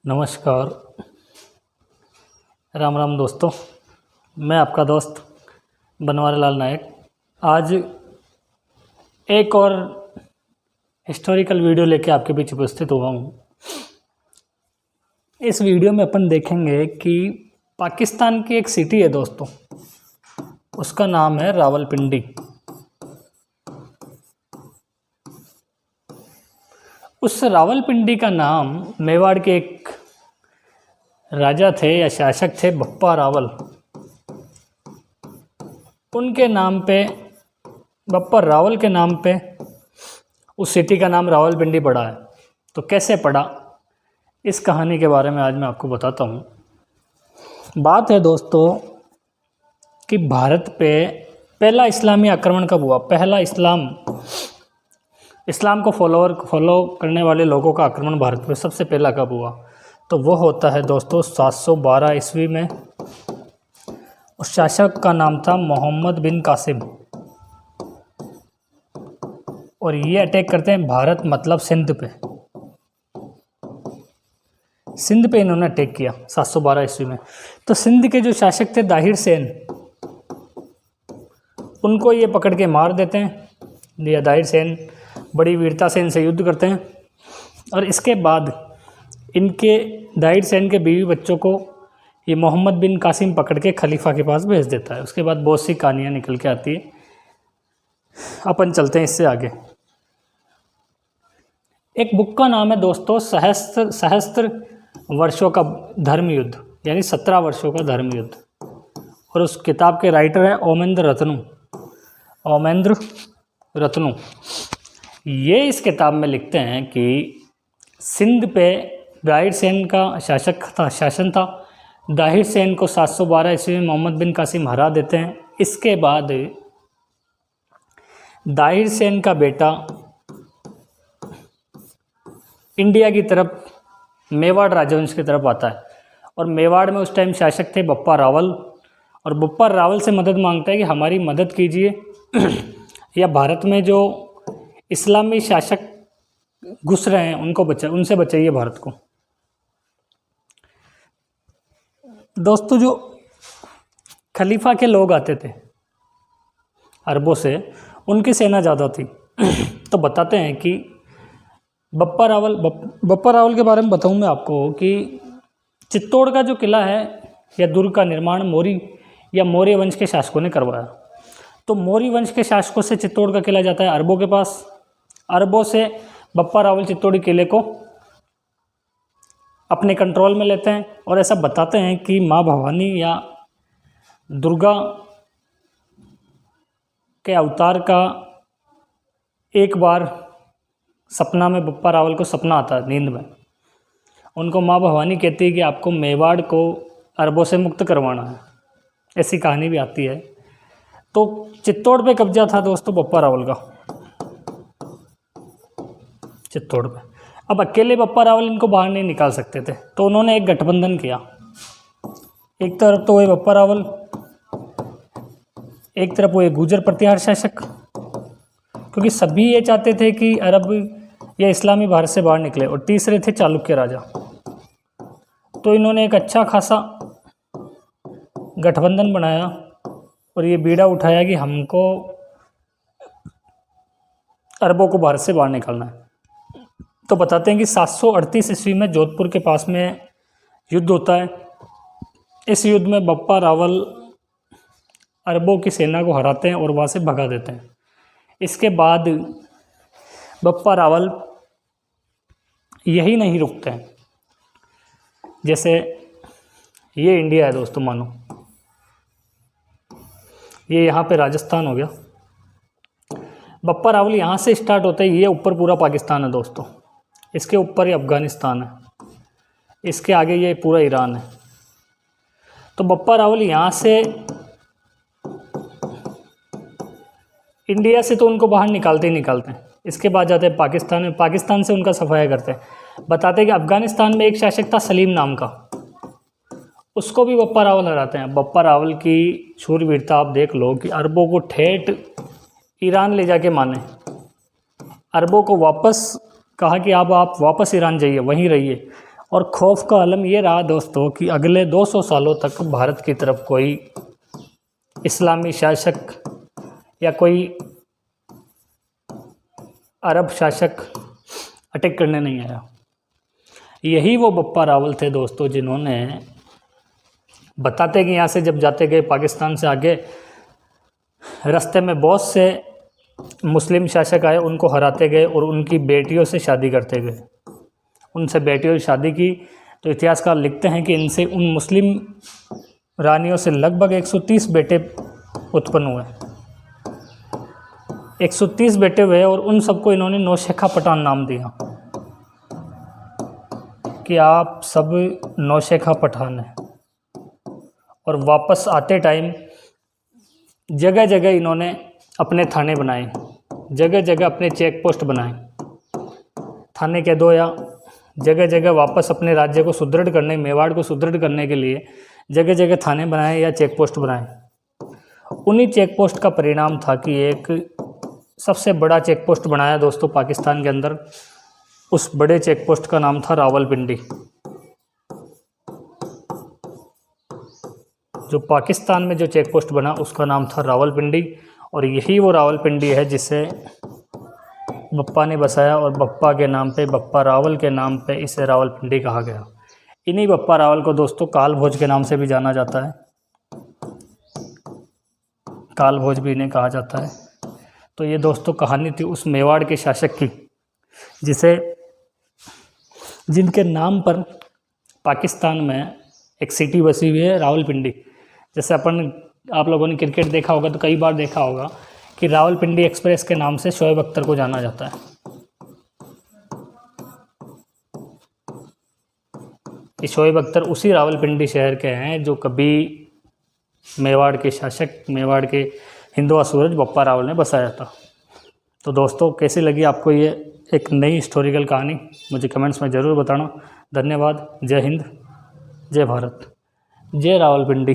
नमस्कार। राम राम दोस्तों, मैं आपका दोस्त बनवारी लाल नायक आज एक और हिस्टोरिकल वीडियो लेके आपके बीच उपस्थित हुआ हूँ। इस वीडियो में अपन देखेंगे कि पाकिस्तान की एक सिटी है दोस्तों, उसका नाम है रावलपिंडी। उस रावलपिंडी का नाम मेवाड़ के एक राजा थे या शासक थे बप्पा रावल, उनके नाम पे, बप्पा रावल के नाम पे उस सिटी का नाम रावलपिंडी पड़ा है। तो कैसे पड़ा, इस कहानी के बारे में आज मैं आपको बताता हूँ। बात है दोस्तों कि भारत पे पहला इस्लामी आक्रमण कब हुआ। पहला इस्लाम को फॉलो करने वाले लोगों का आक्रमण भारत पे सबसे पहला कब हुआ, तो वो होता है दोस्तों 712 ईस्वी में। उस शासक का नाम था मोहम्मद बिन कासिम, और ये अटैक करते हैं भारत मतलब सिंध पे। सिंध पे इन्होंने अटैक किया 712 ईस्वी में। तो सिंध के जो शासक थे दाहिर सेन, उनको ये पकड़ के मार देते हैं। या दाहिर सेन बड़ी वीरता से इनसे युद्ध करते हैं, और इसके बाद इनके दाहिर सेन के बीवी बच्चों को ये मोहम्मद बिन कासिम पकड़ के खलीफा के पास भेज देता है। उसके बाद बहुत सी कहानियाँ निकल के आती है, अपन चलते हैं इससे आगे। एक बुक का नाम है दोस्तों सहस्त्र वर्षों का धर्म युद्ध, यानी 17 वर्षों का धर्म युद्ध, और उस किताब के राइटर है ओमेंद्र रत्नू। ये इस किताब में लिखते हैं कि सिंध पे दाहिर सेन का शासन था। दाहिर सेन को 712 ईस्वी में मोहम्मद बिन कासिम हरा देते हैं। इसके बाद दाहिर सेन का बेटा इंडिया की तरफ मेवाड़ राजवंश की तरफ आता है, और मेवाड़ में उस टाइम शासक थे बप्पा रावल, और बप्पा रावल से मदद मांगता है कि हमारी मदद कीजिए या भारत में जो इस्लामी शासक घुस रहे हैं उनसे बचाइए भारत को। दोस्तों, जो खलीफा के लोग आते थे अरबों से, उनकी सेना ज़्यादा थी। तो बताते हैं कि बप्पा रावल के बारे में बताऊं मैं आपको कि चित्तौड़ का जो किला है या दुर्ग का निर्माण मौर्य वंश के शासकों ने करवाया। तो मौर्य वंश के शासकों से चित्तौड़ का किला जाता है अरबों के पास। अरबों से बप्पा रावल चित्तौड़ी किले को अपने कंट्रोल में लेते हैं, और ऐसा बताते हैं कि माँ भवानी या दुर्गा के अवतार का एक बार सपना में बप्पा रावल को सपना आता है नींद में। उनको माँ भवानी कहती है कि आपको मेवाड़ को अरबों से मुक्त करवाना है, ऐसी कहानी भी आती है। तो चित्तौड़ पे कब्जा था दोस्तों बप्पा रावल का, चित्तौड़ पे। अब अकेले बप्पा रावल इनको बाहर नहीं निकाल सकते थे, तो उन्होंने एक गठबंधन किया। एक तरफ तो वो बप्पा रावल, एक तरफ वो गुर्जर प्रतिहार शासक, क्योंकि सभी ये चाहते थे कि अरब या इस्लामी भारत से बाहर निकले, और तीसरे थे चालुक्य राजा। तो इन्होंने एक अच्छा खासा गठबंधन बनाया और ये बीड़ा उठाया कि हमको अरबों को भारत से बाहर निकालना है। तो बताते हैं कि 738 ईस्वी में जोधपुर के पास में युद्ध होता है। इस युद्ध में बप्पा रावल अरबों की सेना को हराते हैं और वहाँ से भगा देते हैं। इसके बाद बप्पा रावल यही नहीं रुकते हैं। जैसे ये इंडिया है दोस्तों, मानो ये यहाँ पे राजस्थान हो गया। बप्पा रावल यहाँ से स्टार्ट होता है, ये ऊपर पूरा पाकिस्तान है दोस्तों, इसके ऊपर ये अफ़गानिस्तान है, इसके आगे ये पूरा ईरान है। तो बप्पा रावल यहाँ से इंडिया से तो उनको बाहर निकालते ही निकालते हैं। इसके बाद जाते हैं पाकिस्तान में, पाकिस्तान से उनका सफाया करते हैं। बताते हैं कि अफ़गानिस्तान में एक शासक था सलीम नाम का, उसको भी बप्पा रावल हराते हैं। बप्पा रावल की शूरवीरता आप देख लो कि अरबों को ठेठ ईरान ले जाके माने, अरबों को वापस कहा कि अब आप वापस ईरान जाइए, वहीं रहिए, और खौफ का आलम ये रहा दोस्तों कि अगले 200 सालों तक भारत की तरफ कोई इस्लामी शासक या कोई अरब शासक अटैक करने नहीं आया। यही वो बप्पा रावल थे दोस्तों जिन्होंने, बताते कि यहाँ से जब जाते गए पाकिस्तान से आगे, रास्ते में बहुत से मुस्लिम शासक आए, उनको हराते गए और उनकी बेटियों से शादी करते गए। उनसे बेटियों से शादी की तो इतिहासकार लिखते हैं कि इनसे उन मुस्लिम रानियों से लगभग 130 बेटे उत्पन्न हुए। 130 बेटे हुए और उन सबको इन्होंने नौशेखा पठान नाम दिया कि आप सब नौशेखा पठान हैं। और वापस आते टाइम जगह जगह इन्होंने अपने थाने बनाए, जगह जगह अपने चेक पोस्ट बनाए, थाने के दो या जगह जगह वापस अपने राज्य को सुदृढ़ करने, मेवाड़ को सुदृढ़ करने के लिए जगह जगह थाने बनाए या चेक पोस्ट बनाए। उन्हीं चेक पोस्ट का परिणाम था कि एक सबसे बड़ा चेक पोस्ट बनाया दोस्तों पाकिस्तान के अंदर। उस बड़े चेक पोस्ट का नाम था रावलपिंडी। जो पाकिस्तान में जो चेक पोस्ट बना उसका नाम था रावलपिंडी। और यही वो रावलपिंडी है जिसे बप्पा ने बसाया और बप्पा के नाम पे, बप्पा रावल के नाम पे इसे रावलपिंडी कहा गया। इन्हीं बप्पा रावल को दोस्तों काल भोज के नाम से भी जाना जाता है, काल भोज भी इन्हें कहा जाता है। तो ये दोस्तों कहानी थी उस मेवाड़ के शासक की जिनके नाम पर पाकिस्तान में एक सिटी बसी हुई है रावलपिंडी। जैसे आप लोगों ने क्रिकेट देखा होगा तो कई बार देखा होगा कि रावलपिंडी एक्सप्रेस के नाम से शोएब अख्तर को जाना जाता है। ये शोएब अख्तर उसी रावलपिंडी शहर के हैं जो कभी मेवाड़ के शासक, मेवाड़ के हिंदुआ सूरज बप्पा रावल ने बसाया था। तो दोस्तों कैसी लगी आपको ये एक नई हिस्टोरिकल कहानी, मुझे कमेंट्स में ज़रूर बताना। धन्यवाद। जय हिंद, जय भारत, जय रावलपिंडी।